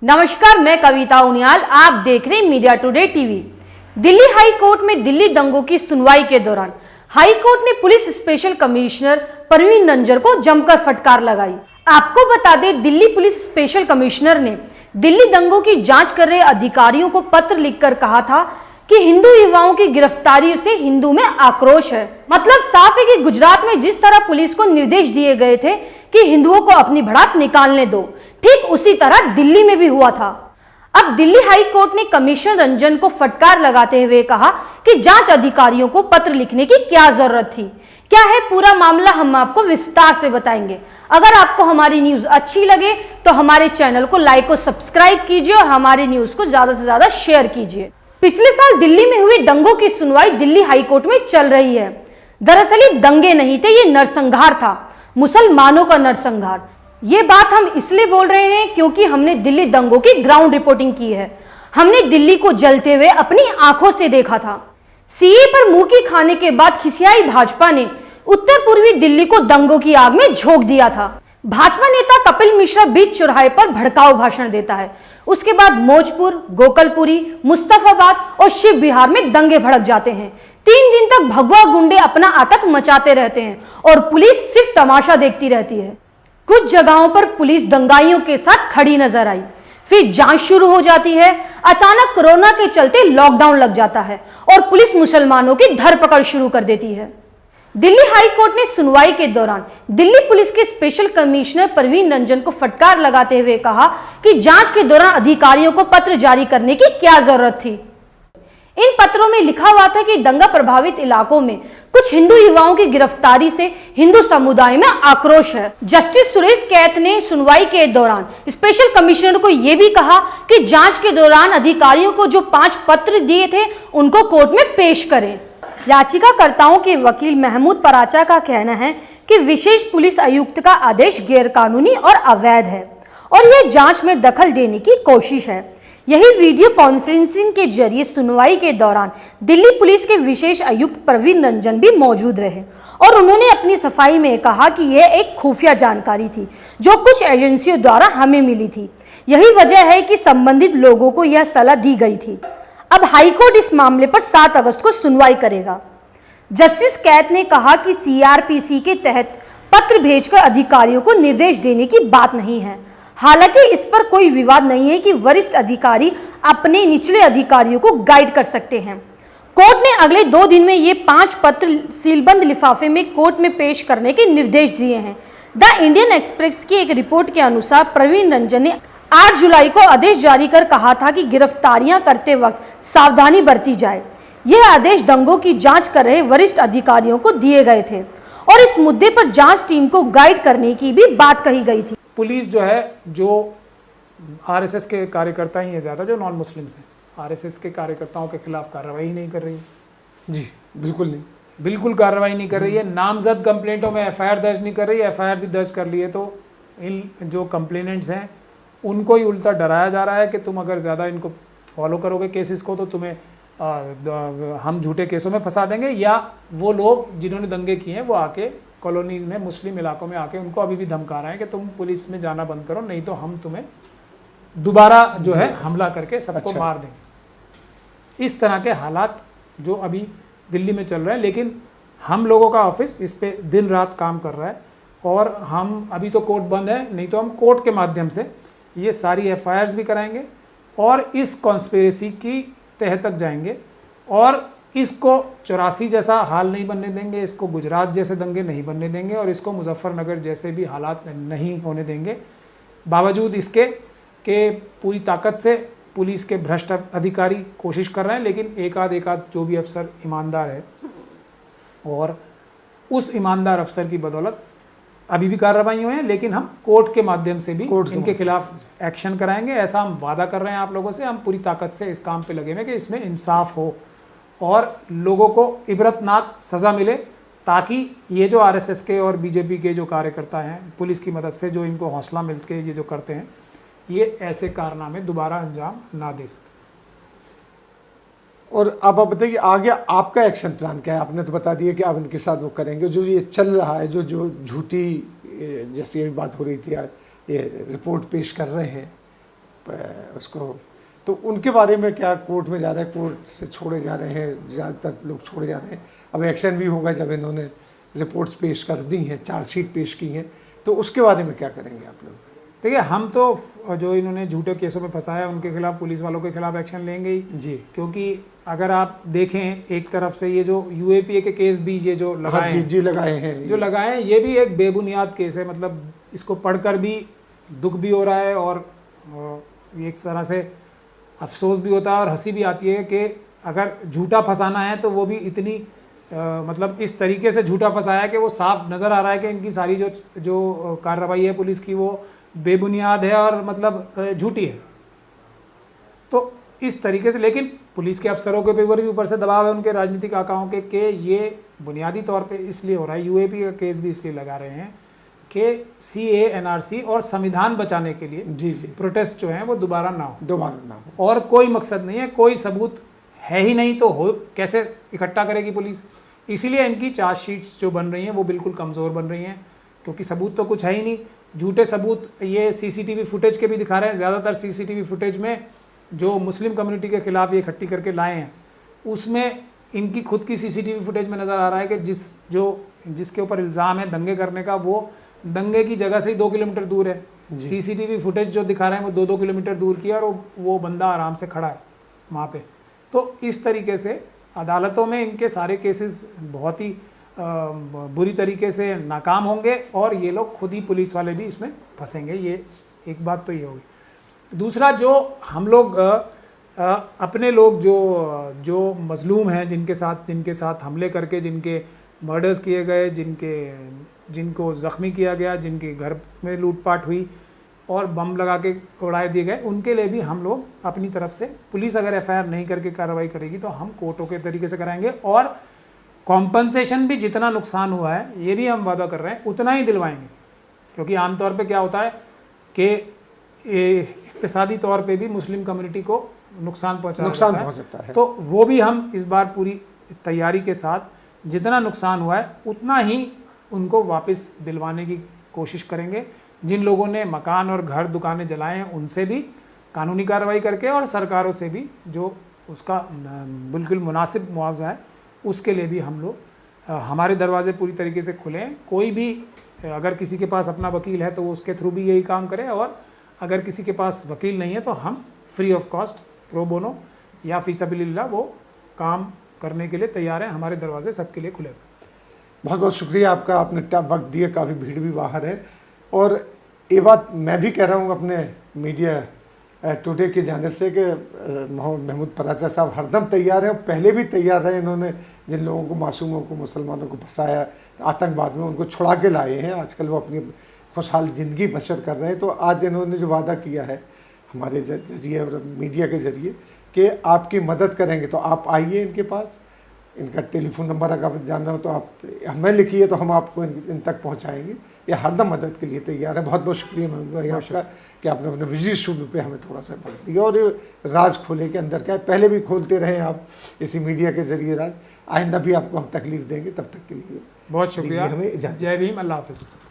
नमस्कार, मैं कविता उनियाल, आप देख रहे हैं media today TV. Delhi high court में दिल्ली दंगों की सुनवाई के दौरान हाई कोर्ट ने police special commissioner Parveen Ranjan को जमकर फटकार लगाई। आपको बता दें, दिल्ली पुलिस स्पेशल कमिश्नर ने दिल्ली दंगों की जांच कर रहे अधिकारियों को पत्र लिखकर कहा था कि हिंदू युवाओं की गिरफ्तारी से हिंदू में आक्रोश है। मतलब साफ है कि गुजरात में जिस तरह पुलिस को निर्देश दिए गए थे कि हिंदुओं को अपनी भड़ास निकालने दो, ठीक उसी तरह दिल्ली में भी हुआ था। अब दिल्ली हाई कोर्ट ने कमिश्नर रंजन को फटकार लगाते हुए कहा कि जांच अधिकारियों को पत्र लिखने की क्या जरूरत थी। क्या है पूरा मामला, हम आपको विस्तार से बताएंगे। अगर आपको हमारी न्यूज अच्छी लगे तो हमारे चैनल को लाइक और सब्सक्राइब कीजिए और हमारी न्यूज को ज्यादा से ज्यादा शेयर कीजिए। पिछले साल दिल्ली में हुए दंगों की सुनवाई दिल्ली हाई कोर्ट में चल रही है। दरअसल ये दंगे नहीं थे, ये नरसंहार था, मुसलमानों का नरसंहार। ये बात हम इसलिए बोल रहे हैं क्योंकि हमने दिल्ली दंगों की ग्राउंड रिपोर्टिंग की है। हमने दिल्ली को जलते हुए अपनी आंखों से देखा था। सीए पर मुंह की खाने के बाद खिसियाई भाजपा ने उत्तर पूर्वी दिल्ली को दंगों की आग में झोंक दिया था। भाजपा नेता कपिल मिश्रा बीच चौराहे पर भड़काऊ भाषण देता है। उसके बाद मौजपुर, गोकलपुरी, मुस्तफाबाद और शिव बिहार में दंगे भड़क जाते हैं। 3 दिन तक भगवा गुंडे अपना आतंक मचाते रहते हैं और पुलिस सिर्फ तमाशा देखती रहती है। कुछ जगहों पर पुलिस दंगाइयों के साथ खड़ी नजर आई, फिर जांच शुरू हो जाती है। अचानक कोरोना के चलते लॉकडाउन लग जाता है और पुलिस मुसलमानों की धरपकड़ शुरू कर देती है। दिल्ली हाई कोर्ट ने सुनवाई के दौरान दिल्ली पुलिस के स्पेशल कमिश्नर परवीन रंजन को फटकार लगाते हुए कहा कि जांच के दौरान अधिकारियों को पत्र जारी करने की क्या जरूरत थी। इन पत्रों में लिखा हुआ था कि दंगा प्रभावित इलाकों में कुछ हिंदू युवाओं की गिरफ्तारी से हिंदू समुदाय में आक्रोश है। जस्टिस सुरेश कैत ने सुनवाई के दौरान स्पेशल कमिश्नर को यह भी कहा कि जांच के दौरान अधिकारियों को जो 5 पत्र दिए थे उनको कोर्ट में पेश करें। याचिकाकर्ताओं के वकील महमूद पराचा का कहना है कि विशेष पुलिस आयुक्त का आदेश गैरकानूनी और अवैध है और यह जांच में दखल देने की कोशिश है। यही वीडियो कॉन्फ्रेंसिंग के जरिए सुनवाई के दौरान दिल्ली पुलिस के विशेष आयुक्त परवीन रंजन भी मौजूद रहे और उन्होंने अपनी सफाई में कहा कि यह एक खुफिया जानकारी थी जो कुछ एजेंसियों द्वारा हमें मिली थी। यही वजह है कि संबंधित लोगों को यह सलाह दी गई थी। अब हाईकोर्ट इस मामले पर 7 अगस्त को सुनवाई करेगा। जस्टिस कैत ने कहा कि सीआरपीसी के तहत पत्र भेजकर अधिकारियों को निर्देश देने की बात नहीं है। हालांकि इस पर कोई विवाद नहीं है कि वरिष्ठ अधिकारी अपने निचले अधिकारियों को गाइड कर सकते हैं। कोर्ट ने अगले 2 दिन में ये 5 पत्र सीलबंद लिफाफे में कोर्ट में पेश करने के निर्देश दिए हैं। द इंडियन एक्सप्रेस की एक रिपोर्ट के अनुसार परवीन रंजन ने 8 जुलाई को आदेश जारी कर कहा था कि गिरफ्तारियां करते वक्त सावधानी बरती जाए। यह आदेश दंगों की जांच कर रहे वरिष्ठ अधिकारियों को दिए गए थे और इस मुद्दे पर जांच टीम को गाइड करने की भी बात कही गई थी। पुलिस जो है, जो आरएसएस के कार्यकर्ता ही है ज़्यादा, जो नॉन मुस्लिम्स हैं, आरएसएस के कार्यकर्ताओं के खिलाफ कार्रवाई नहीं कर रही है। जी बिल्कुल नहीं, बिल्कुल कार्रवाई नहीं कर रही है। नामजद कंप्लेंटों में एफआईआर दर्ज नहीं कर रही है। एफआईआर भी दर्ज कर ली है तो इन जो कंप्लेनेंट्स हैं उनको ही उल्टा डराया जा रहा है कि तुम अगर ज़्यादा इनको फॉलो करोगे केसेस को तो तुम्हें हम झूठे केसों में फंसा देंगे, या वो लोग जिन्होंने दंगे किए हैं वो आके कॉलोनीज़ में, मुस्लिम इलाकों में आके उनको अभी भी धमका रहे हैं कि तुम पुलिस में जाना बंद करो, नहीं तो हम तुम्हें दोबारा जो है हमला करके सबको मार देंगे। इस तरह के हालात जो अभी दिल्ली में चल रहे हैं, लेकिन हम लोगों का ऑफिस इस पे दिन रात काम कर रहा है और हम अभी तो कोर्ट बंद है, नहीं तो हम कोर्ट के माध्यम से ये सारी एफआईआर्स भी कराएंगे और इस कॉन्स्पिरेसी की तह तक जाएंगे और इसको 84 जैसा हाल नहीं बनने देंगे, इसको गुजरात जैसे दंगे नहीं बनने देंगे और इसको मुजफ्फरनगर जैसे भी हालात नहीं होने देंगे। बावजूद इसके कि पूरी ताकत से पुलिस के भ्रष्ट अधिकारी कोशिश कर रहे हैं, लेकिन एक आध जो भी अफसर ईमानदार है और उस ईमानदार अफसर की बदौलत अभी भी कार्रवाई हुई है, लेकिन हम कोर्ट के माध्यम से भी इनके खिलाफ एक्शन कराएंगे। ऐसा हम वादा कर रहे हैं आप लोगों से। हम पूरी ताकत से इस काम पे लगे हुए कि इसमें इंसाफ हो और लोगों को इबरतनाक सज़ा मिले, ताकि ये जो आरएसएस के और बीजेपी के जो कार्यकर्ता हैं पुलिस की मदद से जो इनको हौसला मिल के ये जो करते हैं, ये ऐसे कारनामे दोबारा अंजाम ना दे सके। और अब आप बताइए आगे आपका एक्शन प्लान क्या है? आपने तो बता दिया कि आप इनके साथ वो करेंगे। जो ये चल रहा है, जो झूठी जैसी अभी बात हो रही थी, ये रिपोर्ट पेश कर रहे हैं उसको, तो उनके बारे में क्या कोर्ट में जा रहे हैं, कोर्ट से छोड़े जा रहे हैं, ज़्यादातर लोग छोड़े जा रहे हैं। अब एक्शन भी होगा जब इन्होंने रिपोर्ट्स पेश कर दी हैं, चार्जशीट पेश की हैं, तो उसके बारे में क्या करेंगे आप लोग? देखिए, हम तो जो इन्होंने झूठे केसों में फंसाया उनके खिलाफ, पुलिस वालों के खिलाफ एक्शन लेंगे ही जी। क्योंकि अगर आप देखें एक तरफ से ये जो यूएपीए के केस भी ये जो लगाए हाँ, जी हैं, जी लगाए हैं, जो लगाए हैं, ये भी एक बेबुनियाद केस है। मतलब इसको पढ़कर भी दुख भी हो रहा है और एक तरह से अफसोस भी होता है और हंसी भी आती है कि अगर झूठा फंसाना है तो वो भी इतनी मतलब इस तरीके से झूठा फंसाया है कि वो साफ नज़र आ रहा है कि इनकी सारी जो कार्रवाई है पुलिस की वो बेबुनियाद है और मतलब झूठी है। तो इस तरीके से, लेकिन पुलिस के अफसरों के ऊपर भी ऊपर से दबाव है उनके राजनीतिक आकाओं के ये बुनियादी तौर पे इसलिए हो रहा है, यूएपी का केस भी इसलिए लगा रहे हैं कि सीए, एनआरसी और संविधान बचाने के लिए जी जी प्रोटेस्ट जो हैं वो दोबारा ना हो। और कोई मकसद नहीं है, कोई सबूत है ही नहीं तो हो कैसे इकट्ठा करेगी पुलिस। इसीलिए इनकी चार्जशीट्स जो बन रही हैं वो बिल्कुल कमज़ोर बन रही हैं क्योंकि सबूत तो कुछ है ही नहीं। झूठे सबूत ये सीसीटीवी फुटेज के भी दिखा रहे हैं। ज़्यादातर सीसीटीवी फुटेज में जो मुस्लिम कम्युनिटी के खिलाफ ये इकट्ठी करके लाए हैं उसमें इनकी खुद की सीसीटीवी फुटेज में नज़र आ रहा है कि जिसके ऊपर इल्ज़ाम है दंगे करने का, वो दंगे की जगह से ही 2 किलोमीटर दूर है। सीसीटीवी फुटेज जो दिखा रहे हैं वो 2-2 किलोमीटर दूर की है और वो बंदा आराम से खड़ा है वहाँ पे। तो इस तरीके से अदालतों में इनके सारे केसेस बहुत ही बुरी तरीके से नाकाम होंगे और ये लोग खुद ही पुलिस वाले भी इसमें फंसेंगे। ये एक बात तो ये होगी। दूसरा, जो हम लोग अपने लोग जो मजलूम हैं, जिनके साथ हमले करके जिनके मर्डर्स किए गए, जिनको ज़ख्मी किया गया, जिनके घर में लूटपाट हुई और बम लगा के उड़ाए दिए गए, उनके लिए भी हम लोग अपनी तरफ से, पुलिस अगर एफआईआर नहीं करके कार्रवाई करेगी तो हम कोर्टों के तरीके से कराएंगे और कॉम्पनसेशन भी जितना नुकसान हुआ है ये भी हम वादा कर रहे हैं उतना ही दिलवाएंगे। क्योंकि आमतौर पे क्या होता है कि इक़्तिसादी तौर पे भी मुस्लिम कम्युनिटी को नुकसान पहुंचता है। तो वो भी हम इस बार पूरी तैयारी के साथ जितना नुकसान हुआ है उतना ही उनको वापस दिलवाने की कोशिश करेंगे। जिन लोगों ने मकान और घर दुकानें जलाए हैं उनसे भी कानूनी कार्रवाई करके और सरकारों से भी जो उसका बिल्कुल मुनासिब मुआवजा है उसके लिए भी हम लोग, हमारे दरवाजे पूरी तरीके से खुले हैं। कोई भी अगर किसी के पास अपना वकील है तो वो उसके थ्रू भी यही काम करे और अगर किसी के पास वकील नहीं है तो हम free of cost pro bono या फी सबीलिल्लाह वो काम करने के लिए तैयार हैं। हमारे दरवाजे सबके लिए खुले। बहुत बहुत शुक्रिया आपका, आपने वक्त दिया, काफ़ी भीड़ भी बाहर है। और ये बात मैं भी कह रहा हूँ अपने मीडिया टुडे की जानिब से कि महमूद पराचा साहब हरदम तैयार हैं और पहले भी तैयार रहे। इन्होंने जिन लोगों को, मासूमों को, मुसलमानों को फंसाया आतंकवाद में, उनको छुड़ा के लाए हैं। आजकल वो अपनी खुशहाल ज़िंदगी बसर कर रहे हैं। तो आज इन्होंने जो वादा किया है हमारे जरिए और मीडिया के ज़रिए कि आपकी मदद करेंगे, तो आप आइए इनके पास। इनका टेलीफोन नंबर अगर जानना हो तो आप हमें लिखिए तो हम आपको इन तक पहुंचाएंगे। ये हरदम मदद के लिए तैयार है। बहुत बहुत शुक्रिया महमूद भाई आपका कि आपने अपने विजिट शुरू पे हमें थोड़ा सा वक्त दिया और राज खोले के अंदर क्या है। पहले भी खोलते रहे आप इसी मीडिया के ज़रिए राज, आइंदा भी आपको हम तकलीफ देंगे। तब तक के लिए बहुत शुक्रिया, हमें इजाज़त। जय भीम, अल्लाह हाफ़िज़।